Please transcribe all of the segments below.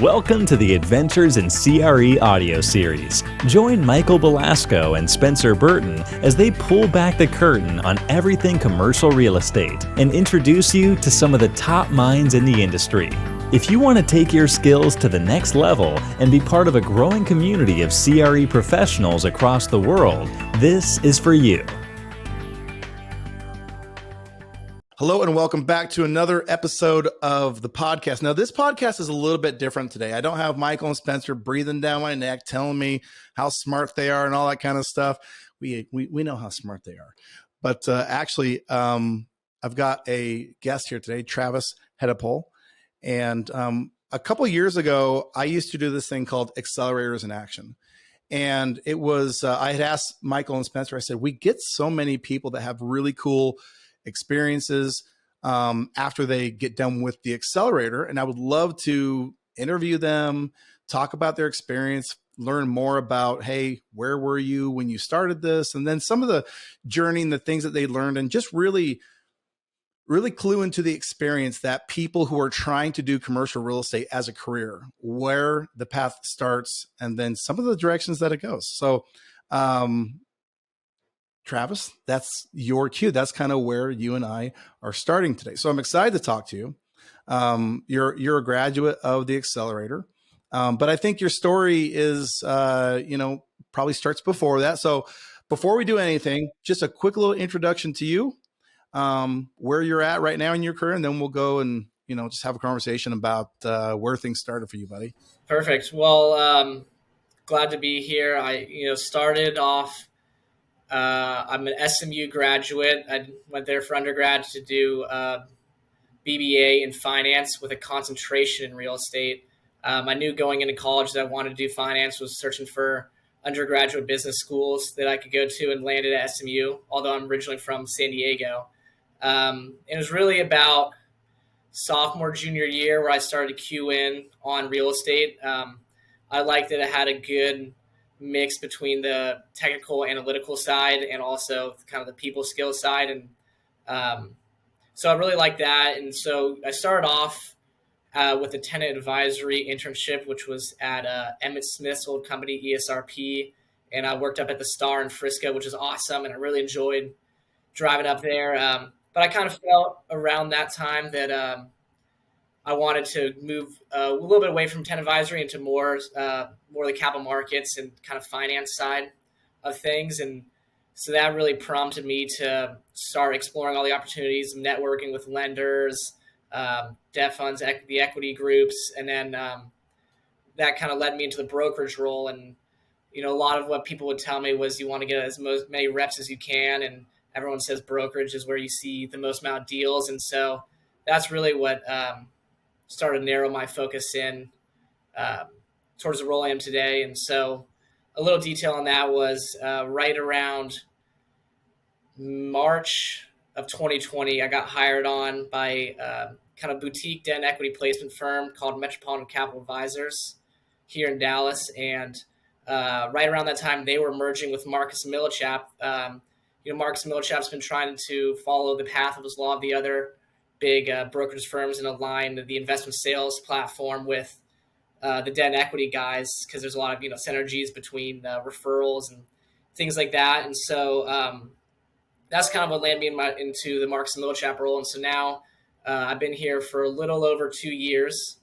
Welcome to the Adventures in CRE audio series. Join Michael Belasco and Spencer Burton as they pull back the curtain on everything commercial real estate and introduce you to some of the top minds in the industry. If you want to take your skills to the next level and be part of a growing community of CRE professionals across the world, this is for you. Hello and welcome back to another episode of the podcast. Now, this podcast is a little bit different today. I don't have Michael and Spencer breathing down my neck, telling me how smart they are and all that kind of stuff. We know how smart they are. But actually, I've got a guest here today, Travis Headaphol. And a couple of years ago, I used to do this thing called Accelerators in Action. And it was, I had asked Michael and Spencer, I said, we get so many people that have really cool experiences after they get done with the accelerator. And I would love to interview them, talk about their experience, learn more about, hey, where were you when you started this? And then some of the journey and the things that they learned, and just really clue into the experience that people who are trying to do commercial real estate as a career, where the path starts, and then some of the directions that it goes. So, Travis, that's your cue. That's kind of where you and I are starting today. So I'm excited to talk to you. You're a graduate of the Accelerator, but I think your story is, probably starts before that. So before we do anything, just a quick little introduction to you, where you're at right now in your career, and then we'll go and just have a conversation about where things started for you, buddy. Perfect. Well, glad to be here. I started off. I'm an SMU graduate. I went there for undergrad to do BBA in finance with a concentration in real estate. I knew going into college that I wanted to do finance, was searching for undergraduate business schools that I could go to, and landed at SMU, although I'm originally from San Diego. It was really about sophomore, junior year where I started to cue in on real estate. I liked that it had a good mix between the technical analytical side and also kind of the people skill side. And so I really liked that. And so I started off with a tenant advisory internship, which was at Emmett Smith's old company, ESRP. And I worked up at the Star in Frisco, which is awesome. And I really enjoyed driving up there. But I kind of felt around that time that I wanted to move a little bit away from tenant advisory into more the capital markets and kind of finance side of things. And so that really prompted me to start exploring all the opportunities, networking with lenders, debt funds, the equity groups. And then that kind of led me into the brokerage role. And, a lot of what people would tell me was you want to get as many reps as you can. And everyone says brokerage is where you see the most amount of deals. And so that's really what started to narrow my focus in towards the role I am today. And so a little detail on that was right around March of 2020, I got hired on by kind of boutique debt and equity placement firm called Metropolitan Capital Advisors here in Dallas. And right around that time, they were merging with Marcus & Millichap. Marcus & Millichap's been trying to follow the path of his law of the other big brokerage firms and align the investment sales platform with the debt and equity guys, because there's a lot of synergies between referrals and things like that. And so that's kind of what landed me into the Marcus & Millichap role. And so now I've been here for a little over 2 years,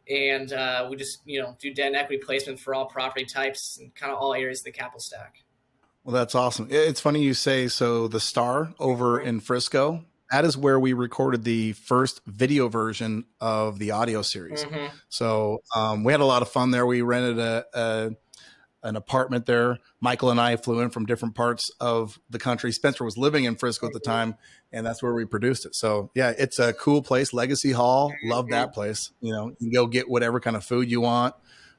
and we just do debt and equity placement for all property types and kind of all areas of the capital stack. Well, that's awesome. It's funny you say, so the Star over in Frisco, that is where we recorded the first video version of the audio series. Mm-hmm. So we had a lot of fun there. We rented an apartment there. Michael and I flew in from different parts of the country. Spencer was living in Frisco at the time, and that's where we produced it. So yeah, it's a cool place. Legacy Hall. Love that place. You can go get whatever kind of food you want.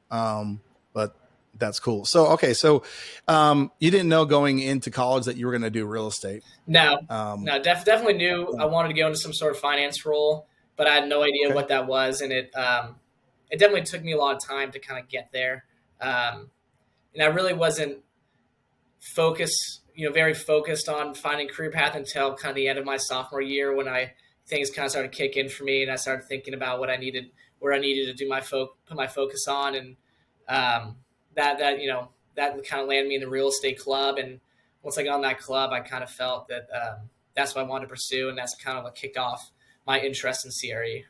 But that's cool. So, okay. So, you didn't know going into college that you were going to do real estate? No, definitely knew I wanted to go into some sort of finance role, but I had no idea what that was. And it definitely took me a lot of time to kind of get there. And I really wasn't very focused on finding a career path until kind of the end of my sophomore year, when things kind of started to kick in for me. And I started thinking about where where I needed to do put my focus on, and that kind of landed me in the real estate club. And once I got on that club, I kind of felt that that's what I wanted to pursue, and that's kind of what kicked off my interest in CRE.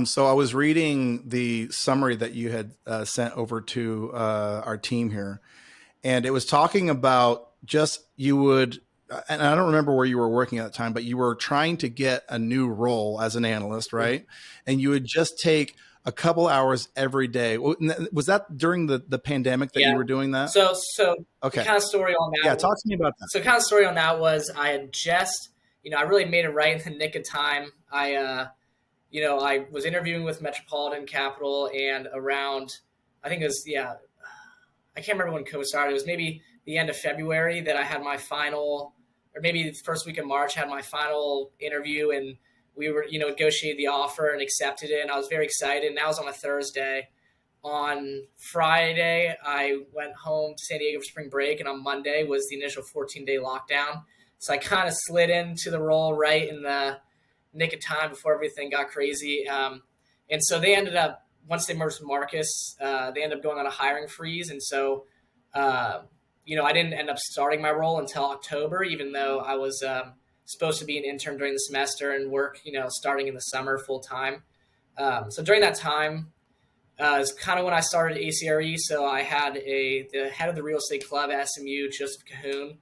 So I was reading the summary that you had sent over to our team here, and it was talking about and I don't remember where you were working at the time, but you were trying to get a new role as an analyst, right? Mm-hmm. And you would just take a couple hours every day. Was that during the pandemic that you were doing that? So okay. The kind of story on that. Yeah, talk to me about that. So kind of story on that was I had just, I really made it right in the nick of time. I was interviewing with Metropolitan Capital, and around, I think it was, I can't remember when COVID started. It was maybe the end of February that I had my final, or maybe the first week of March, I had my final interview, and we were, negotiated the offer and accepted it. And I was very excited. And that was on a Thursday. On Friday, I went home to San Diego for spring break. And on Monday was the initial 14-day lockdown. So I kind of slid into the role right in the nick of time before everything got crazy. And so they ended up, once they merged with Marcus, they ended up going on a hiring freeze. And so, I didn't end up starting my role until October, even though I was supposed to be an intern during the semester and work, starting in the summer full time. So during that time is kind of when I started a.cre. So I had the head of the real estate club at SMU, Joseph Cahoon,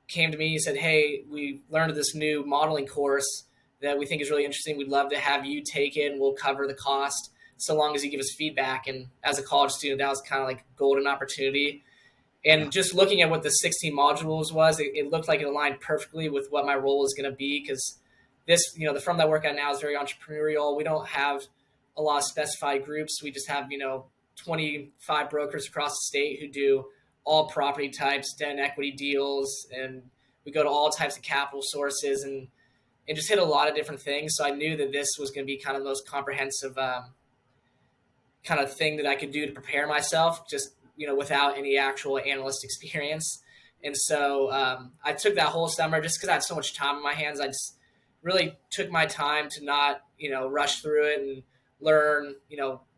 came to me and said, "Hey, we learned this new modeling course that we think is really interesting. We'd love to have you take it, and we'll cover the cost so long as you give us feedback." And as a college student, that was kind of like a golden opportunity. And just looking at what the 16 modules was, it looked like it aligned perfectly with what my role was going to be, because this, the firm that I work at now is very entrepreneurial. We don't have a lot of specified groups. We just have, 25 brokers across the state who do all property types, debt and equity deals, and we go to all types of capital sources and just hit a lot of different things. So I knew that this was going to be kind of the most comprehensive kind of thing that I could do to prepare myself, just without any actual analyst experience. And so I took that whole summer just because I had so much time in my hands. I just really took my time to not, rush through it and learn,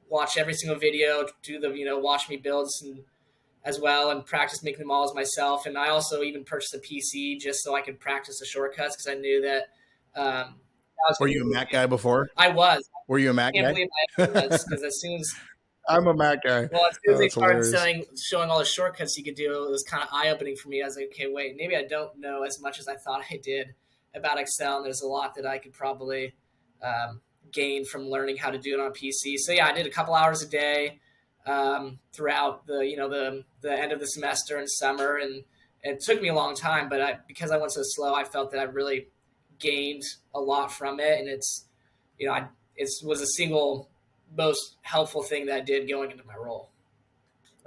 watch every single video, do the, watch me builds and as well, and practice making the models myself. And I also even purchased a PC just so I could practice the shortcuts, because I knew that. Were you a Mac guy before? I was. Were you a Mac guy? I can't believe I was, because as soon as I'm a Mac guy. Well, as soon as they started showing all the shortcuts you could do, it was kind of eye-opening for me. I was like, okay, wait, maybe I don't know as much as I thought I did about Excel, and there's a lot that I could probably gain from learning how to do it on PC. So yeah, I did a couple hours a day throughout the end of the semester and summer, and it took me a long time, but because I went so slow, I felt that I really gained a lot from it, and it was a single most helpful thing that I did going into my role.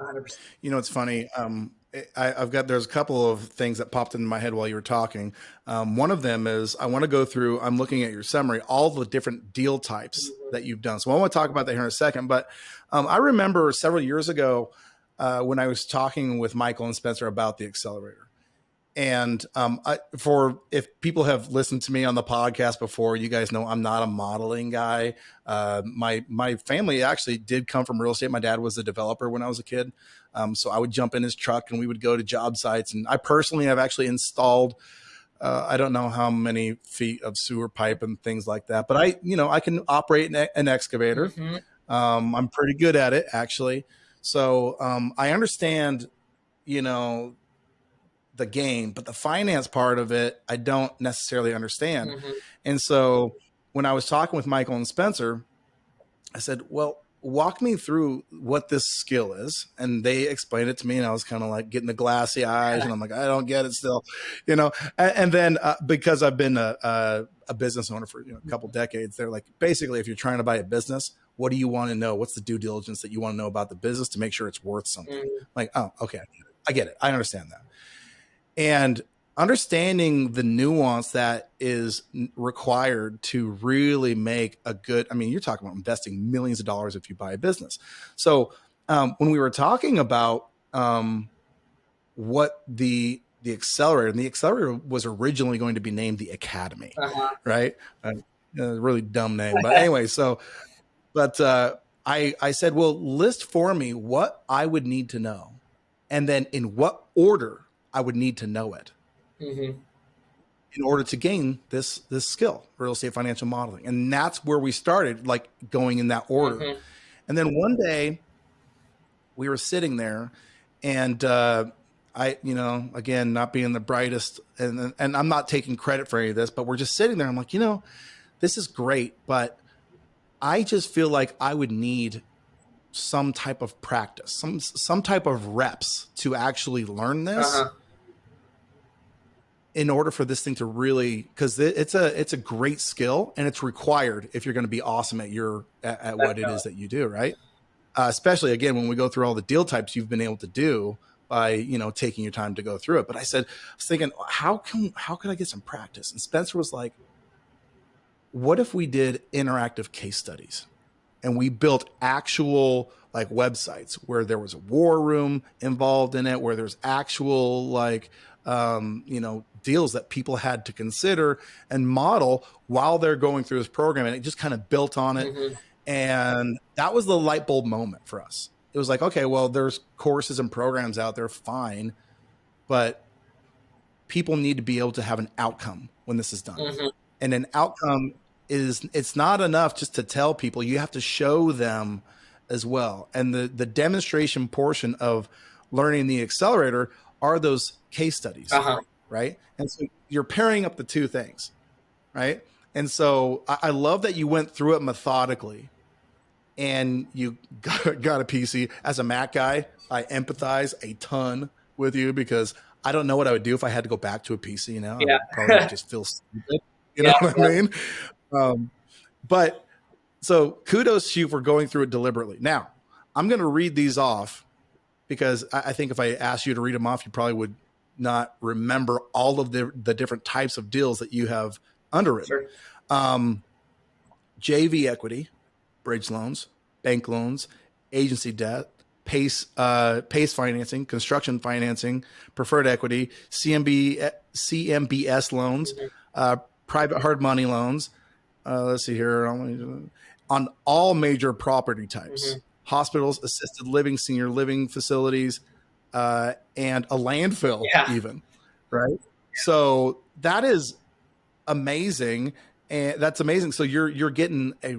100%. It's funny. There's a couple of things that popped into my head while you were talking. One of them is I want to go through, I'm looking at your summary, all the different deal types that you've done. So I want to talk about that here in a second, but I remember several years ago when I was talking with Michael and Spencer about the Accelerator. And if people have listened to me on the podcast before, you guys know I'm not a modeling guy. My family actually did come from real estate. My dad was a developer when I was a kid. So I would jump in his truck and we would go to job sites. And I personally have actually installed, I don't know how many feet of sewer pipe and things like that, but I can operate an excavator. Mm-hmm. I'm pretty good at it, actually. So I understand, the game, but the finance part of it, I don't necessarily understand. Mm-hmm. And so when I was talking with Michael and Spencer, I said, well, walk me through what this skill is. And they explained it to me, and I was kind of like getting the glassy eyes, and I'm like, I don't get it still, and then because I've been a business owner for a couple decades, they're like, basically, if you're trying to buy a business, what do you want to know? What's the due diligence that you want to know about the business to make sure it's worth something? Mm-hmm. Like, oh, okay. I get it. I understand that. And understanding the nuance that is required to really make a good, you're talking about investing millions of dollars if you buy a business. So when we were talking about what the Accelerator, and the Accelerator was originally going to be named the Academy, right? A really dumb name. But anyway, so But I said, well, list for me what I would need to know, and then in what order I would need to know it in order to gain this skill, real estate financial modeling. And that's where we started, like going in that order. And then one day we were sitting there, and I, again, not being the brightest, and I'm not taking credit for any of this, but we're just sitting there. I'm like, this is great, but I just feel like I would need some type of practice, some type of reps to actually learn this in order for this thing to really, because it's a great skill, and it's required if you're going to be awesome at what it is that you do, right? Especially again, when we go through all the deal types you've been able to do by, taking your time to go through it. But I was thinking, how could I get some practice? And Spencer was like, what if we did interactive case studies and we built actual like websites where there was a war room involved in it, where there's actual like, deals that people had to consider and model while they're going through this program. And it just kind of built on it. And that was the light bulb moment for us. It was like, okay, well, there's courses and programs out there, fine, but people need to be able to have an outcome when this is done. And an outcome it's not enough just to tell people, you have to show them as well. And the demonstration portion of learning the Accelerator are those case studies, right? And so you're pairing up the two things, right? And so I love that you went through it methodically and you got a PC. As a Mac guy, I empathize a ton with you because I don't know what I would do if I had to go back to a PC now. Yeah. I would probably just feel stupid. You know what I mean? But so kudos to you for going through it deliberately. Now, I'm going to read these off because I think if I asked you to read them off, you probably would not remember all of the different types of deals that you have underwritten. Sure. JV equity, bridge loans, bank loans, agency debt, PACE financing, construction financing, preferred equity, CMBS loans, private hard money loans. Let's see here. On all major property types, hospitals, assisted living, senior living facilities, and a landfill even, right? So that is amazing. And that's amazing. So you're getting a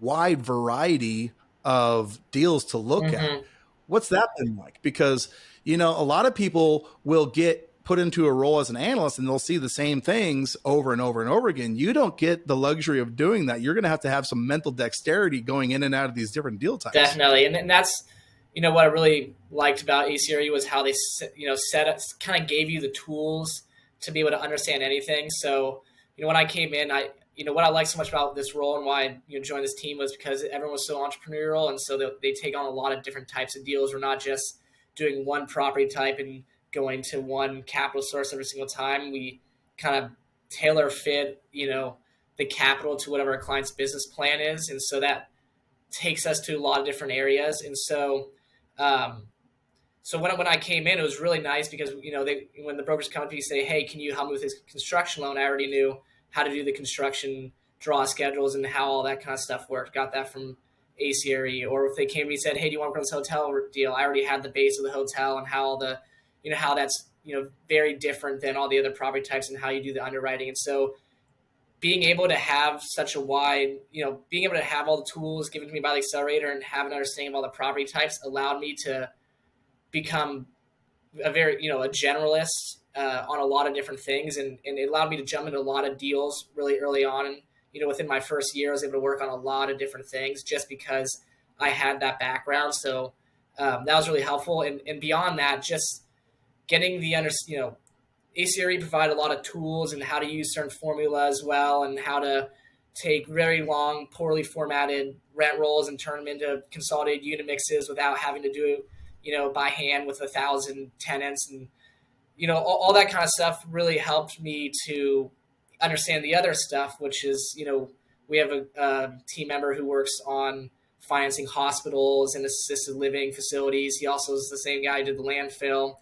wide variety of deals to look at. What's that been like? Because, a lot of people will get put into a role as an analyst and they'll see the same things over and over and over again. You don't get the luxury of doing that. You're going to have some mental dexterity going in and out of these different deal types. Definitely. And that's, what I really liked about ACRE was how they, set up, kind of gave you the tools to be able to understand anything. So, when I came in, what I like so much about this role and why I joined this team was because everyone was so entrepreneurial. And so they take on a lot of different types of deals. We're not just doing one property type and going to one capital source every single time. We kind of tailor fit, the capital to whatever a client's business plan is. And so that takes us to a lot of different areas. And so, when I came in, it was really nice because, when the brokers come to you say, hey, can you help me with this construction loan? I already knew how to do the construction draw schedules and how all that kind of stuff worked. Got that from ACRE. Or if they came to me and said, hey, do you want to work on this hotel deal? I already had the base of the hotel and how the, how that's, very different than all the other property types and how you do the underwriting. And so being able to have such a wide, being able to have all the tools given to me by the Accelerator and have an understanding of all the property types allowed me to become a very, a generalist on a lot of different things. And it allowed me to jump into a lot of deals really early on. And, within my first year, I was able to work on a lot of different things just because I had that background. So that was really helpful. And beyond that, just getting the, ACRE provide a lot of tools and how to use certain formula as well and how to take very long, poorly formatted rent rolls and turn them into consolidated unit mixes without having to do it, by hand with 1,000 tenants. And, all that kind of stuff really helped me to understand the other stuff, which is, we have a team member who works on financing hospitals and assisted living facilities. He also is the same guy who did the landfill.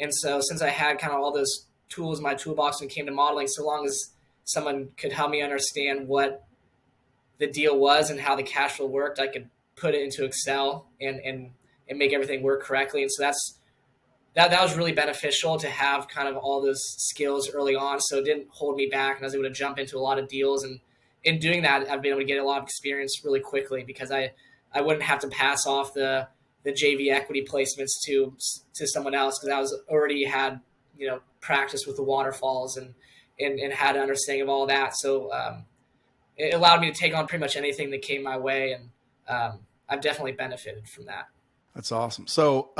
And so since I had kind of all those tools in my toolbox when it came to modeling, so long as someone could help me understand what the deal was and how the cash flow worked, I could put it into Excel and make everything work correctly. And so that was really beneficial to have kind of all those skills early on. So it didn't hold me back, and I was able to jump into a lot of deals. And in doing that, I've been able to get a lot of experience really quickly because I wouldn't have to pass off the JV equity placements to someone else because I was already had, practice with the waterfalls and had an understanding of all that. So it allowed me to take on pretty much anything that came my way. And I've definitely benefited from that. That's awesome. So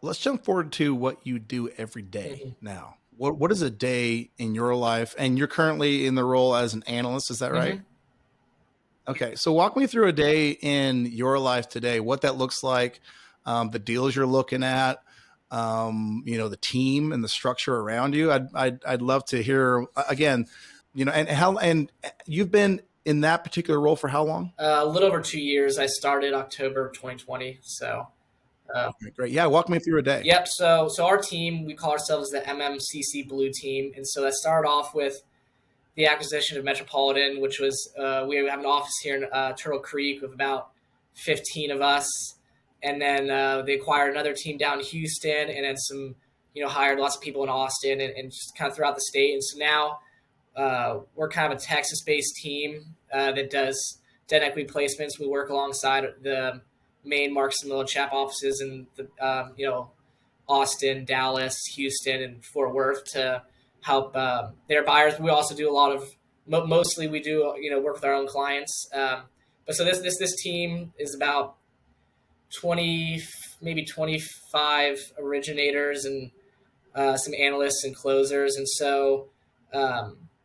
let's jump forward to what you do every day now. What is a day in your life? And you're currently in the role as an analyst. Is that right? Mm-hmm. Okay. So walk me through a day in your life today, what that looks like, the deals you're looking at, the team and the structure around you. I'd love to hear again, and you've been in that particular role for how long? A little over 2 years. I started October of 2020. So okay, great. Yeah. Walk me through a day. Yep. So our team, we call ourselves the MMCC Blue Team. And so that started off with the acquisition of Metropolitan, which was, we have an office here in Turtle Creek with about 15 of us. And then they acquired another team down in Houston and then some, hired lots of people in Austin and just kind of throughout the state. And so now we're kind of a Texas-based team that does debt equity placements. We work alongside the main Marcus and Millichap offices in Austin, Dallas, Houston, and Fort Worth to help their buyers. We also do a lot of mostly we do work with our own clients. But so this team is about 20, maybe 25 originators and some analysts and closers. And so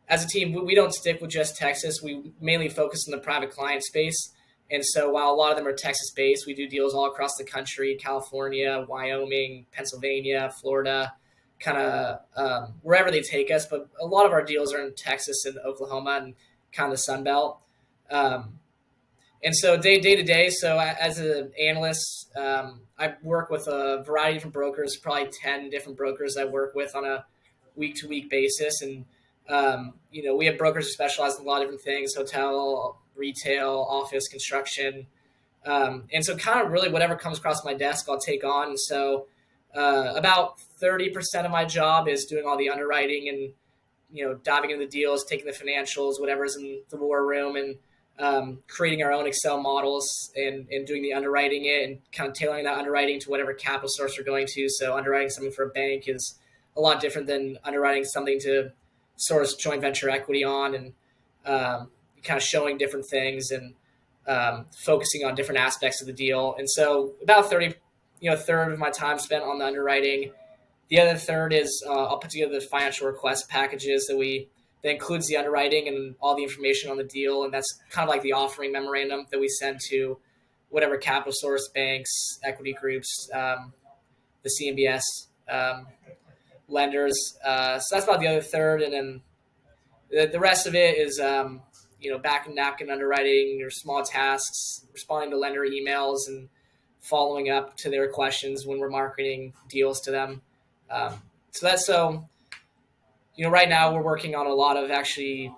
as a team, we don't stick with just Texas. We mainly focus on the private client space. And so while a lot of them are Texas-based, we do deals all across the country, California, Wyoming, Pennsylvania, Florida, kind of wherever they take us. But a lot of our deals are in Texas and Oklahoma and kind of the Sun Belt. And so day to day, so as an analyst, I work with a variety of different brokers, probably 10 different brokers I work with on a week-to-week basis. And, we have brokers who specialize in a lot of different things, hotel, retail, office, construction. And so kind of really whatever comes across my desk, I'll take on. And so about 30% of my job is doing all the underwriting and, diving into the deals, taking the financials, whatever's in the war room, and creating our own Excel models and doing the underwriting it and kind of tailoring that underwriting to whatever capital source we're going to. So underwriting something for a bank is a lot different than underwriting something to source joint venture equity on, and kind of showing different things and focusing on different aspects of the deal. And so about a third of my time spent on the underwriting. The other third is I'll put together the financial request packages that includes the underwriting and all the information on the deal. And that's kind of like the offering memorandum that we send to whatever capital source, banks, equity groups, the CMBS lenders. So that's about the other third. And then the rest of it is, back and napkin underwriting or small tasks, responding to lender emails and following up to their questions when we're marketing deals to them. Right now we're working on a lot of actually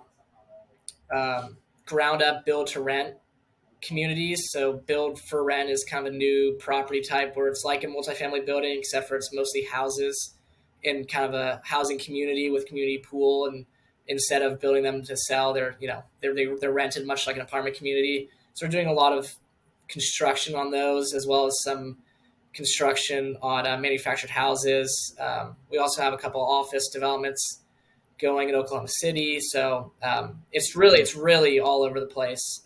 ground up build to rent communities. So build for rent is kind of a new property type where it's like a multifamily building, except for it's mostly houses in kind of a housing community with community pool. And instead of building them to sell, they're rented much like an apartment community. So we're doing a lot of construction on those, as well as some construction on manufactured houses. We also have a couple of office developments going in Oklahoma City. So it's really all over the place.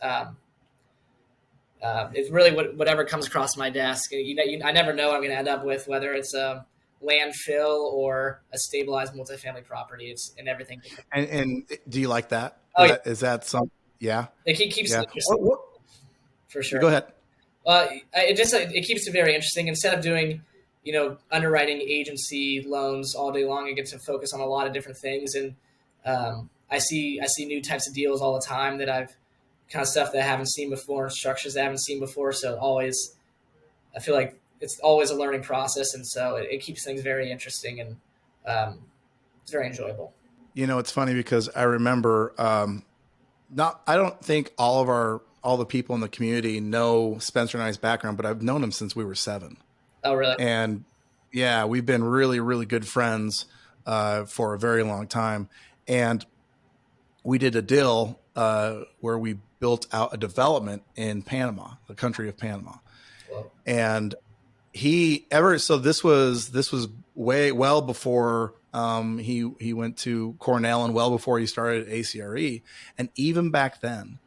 It's really whatever comes across my desk. I never know what I'm going to end up with, whether it's a landfill or a stabilized multifamily property. It's in everything. And do you like that? Oh, Is that some? Yeah. It keeps yeah. it interesting. For sure. Go ahead. It keeps it very interesting. Instead of doing, underwriting agency loans all day long, I get to focus on a lot of different things. And I see new types of deals all the time that I've kind of stuff that I haven't seen before, structures that I haven't seen before. So I feel like it's always a learning process. And so it keeps things very interesting and it's very enjoyable. It's funny because I remember, I don't think all of our all the people in the community know Spencer and I's background, but I've known him since we were 7. Oh, really? And yeah, we've been really, really good friends for a very long time. And we did a deal where we built out a development in Panama, the country of Panama. Well, And so this was way well before he went to Cornell and well before he started at ACRE. And even back then,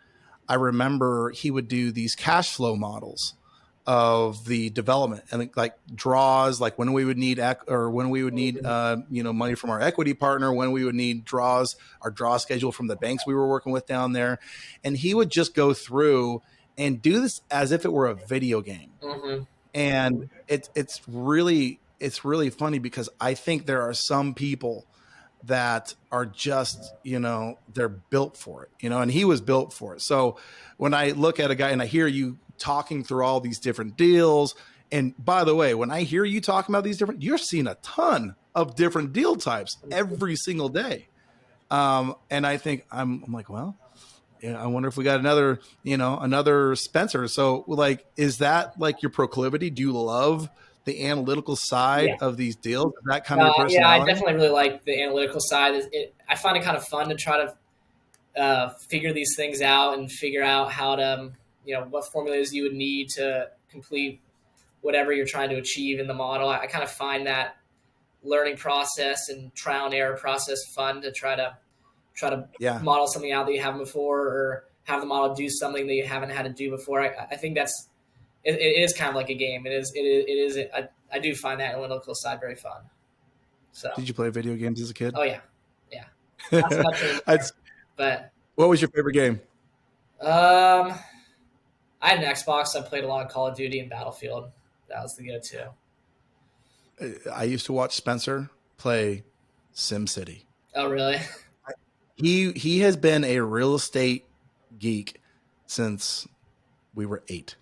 I remember he would do these cash flow models of the development and like draws, like when we would need money from our equity partner, when we would need our draw schedule from the banks we were working with down there. And he would just go through and do this as if it were a video game. mm-hmm. And it's really funny because I think there are some people that are just, they're built for it, and he was built for it. So when I look at a guy and I hear you talking through all these different deals, and by the way, when I hear you talking about these you're seeing a ton of different deal types every single day. And I think I'm like, well, yeah, I wonder if we got another Spencer. So like, is that like your proclivity? Do you love the analytical side of these deals? Is that kind of your personality? Yeah, I definitely really like the analytical side. I find it kind of fun to try to figure these things out and figure out how to, what formulas you would need to complete whatever you're trying to achieve in the model. I kind of find that learning process and trial and error process fun to try to model something out that you haven't before, or have the model do something that you haven't had to do before. I think it is kind of like a game. I do find that analytical side very fun. So, did you play video games as a kid? Oh yeah. Not so much anymore, but what was your favorite game? I had an Xbox. I played a lot of Call of Duty and Battlefield. That was the go-to. I used to watch Spencer play SimCity. Oh, really? He has been a real estate geek since we were 8.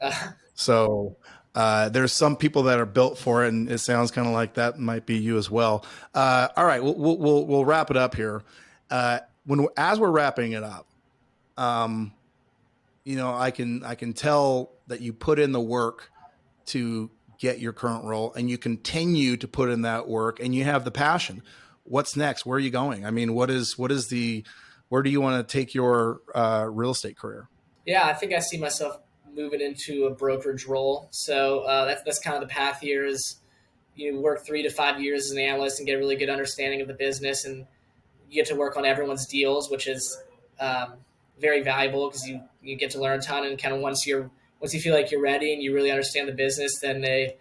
So there's some people that are built for it, and it sounds kind of like that might be you as well. All right, we'll wrap it up here. As we're wrapping it up, I can tell that you put in the work to get your current role, and you continue to put in that work, and you have the passion. What's next? Where are you going? I mean, where do you want to take your real estate career? Yeah, I think I see myself moving into a brokerage role. So that's kind of the path here is you work 3 to 5 years as an analyst and get a really good understanding of the business, and you get to work on everyone's deals, which is very valuable because you get to learn a ton. And kind of once you feel like you're ready and you really understand the business, then they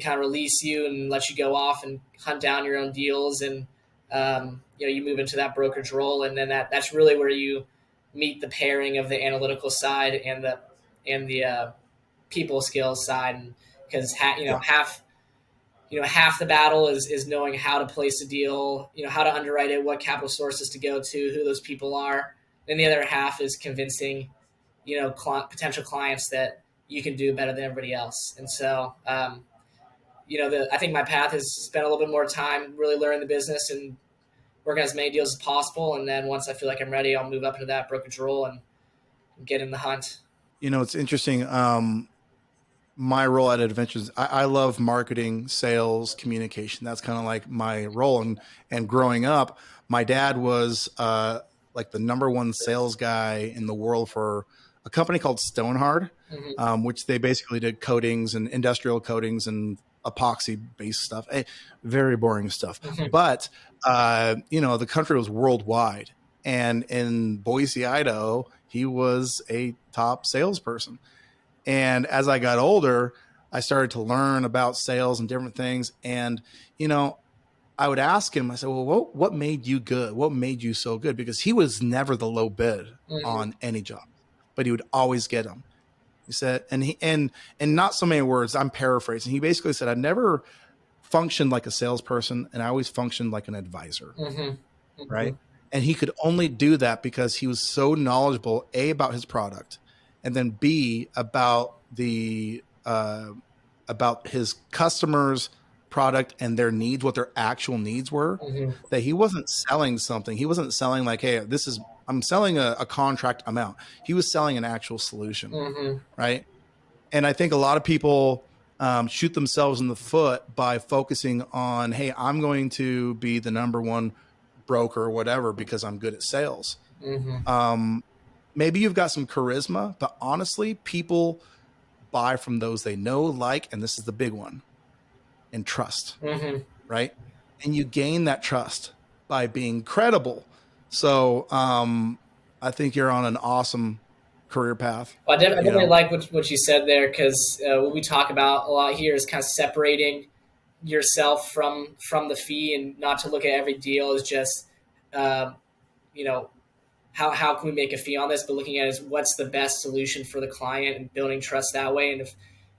kind of release you and let you go off and hunt down your own deals, and you move into that brokerage role, and then that's really where you meet the pairing of the analytical side and the people skills side, because half the battle is knowing how to place a deal, how to underwrite it, what capital sources to go to, who those people are, and the other half is convincing potential clients that you can do better than everybody else. And so I think my path is spend a little bit more time really learning the business and working as many deals as possible. And then once I feel like I'm ready, I'll move up into that brokerage role and get in the hunt. It's interesting. My role at Adventures, I love marketing, sales, communication. That's kind of like my role. And growing up, my dad was like the number one sales guy in the world for a company called Stonehard, which they basically did coatings and industrial coatings and epoxy based stuff, very boring stuff. But, the country was worldwide, and in Boise, Idaho, he was a top salesperson. And as I got older, I started to learn about sales and different things. And, I would ask him, I said, well, what made you good? What made you so good? Because he was never the low bid on any job, but he would always get them. He said, and not so many words, I'm paraphrasing. He basically said, I never functioned like a salesperson, and I always functioned like an advisor. Right. And he could only do that because he was so knowledgeable, A, about his product, and then B, about about his customers' product and their needs, what their actual needs were, that he wasn't selling something. He wasn't selling like, hey, this is I'm selling a contract amount. He was selling an actual solution, right? And I think a lot of people shoot themselves in the foot by focusing on, hey, I'm going to be the number one broker or whatever because I'm good at sales. Maybe you've got some charisma, but honestly, people buy from those they know, like, and this is the big one, and trust, right? And you gain that trust by being credible. So I think you're on an awesome career path. Well, I definitely like what you said there, because what we talk about a lot here is kind of separating yourself from the fee, and not to look at every deal as just how can we make a fee on this, but looking at it as what's the best solution for the client and building trust that way. And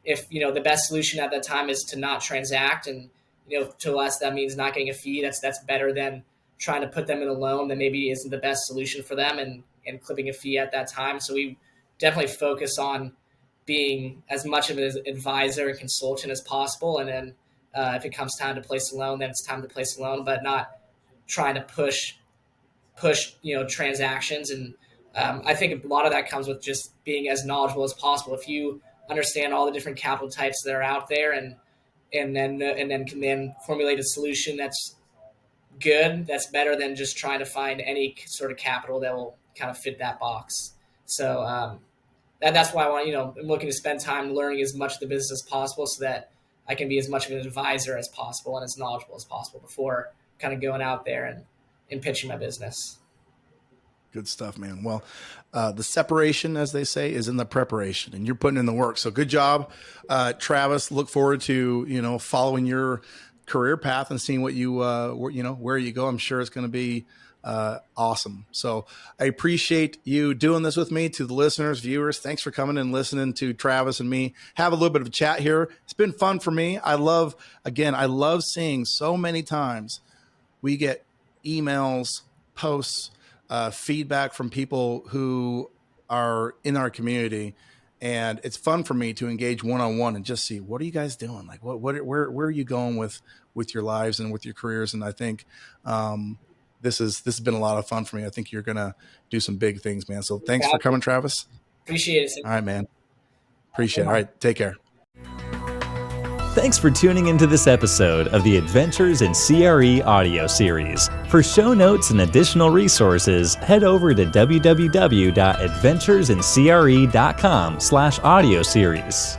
if the best solution at that time is to not transact, and to us that means not getting a fee, that's better than trying to put them in a loan that maybe isn't the best solution for them and clipping a fee at that time. So we definitely focus on being as much of an advisor and consultant as possible. And then if it comes time to place a loan, then it's time to place a loan, but not trying to push transactions. And I think a lot of that comes with just being as knowledgeable as possible. If you understand all the different capital types that are out there, and then can then formulate a solution that's good, that's better than just trying to find any sort of capital that will kind of fit that box. So that's why I'm looking to spend time learning as much of the business as possible, so that I can be as much of an advisor as possible and as knowledgeable as possible before kind of going out there and pitching my business. Good stuff, man. Well, the separation, as they say, is in the preparation, and you're putting in the work. So good job, Travis. Look forward to, following your career path and seeing what you, where you go. I'm sure it's going to be awesome. So I appreciate you doing this with me. To the listeners, viewers, thanks for coming and listening to Travis and me have a little bit of a chat here. It's been fun for me. I love seeing so many times we get emails, posts, feedback from people who are in our community, and it's fun for me to engage one-on-one and just see, what are you guys doing? Like, where are you going with your lives and with your careers? And I think this has been a lot of fun for me. I think you're gonna do some big things, man. So thanks for coming, Travis. Appreciate it. All right, man. Appreciate it. All right, take care. Thanks for tuning into this episode of the Adventures in CRE audio series. For show notes and additional resources, head over to www.adventuresincre.com/audio series.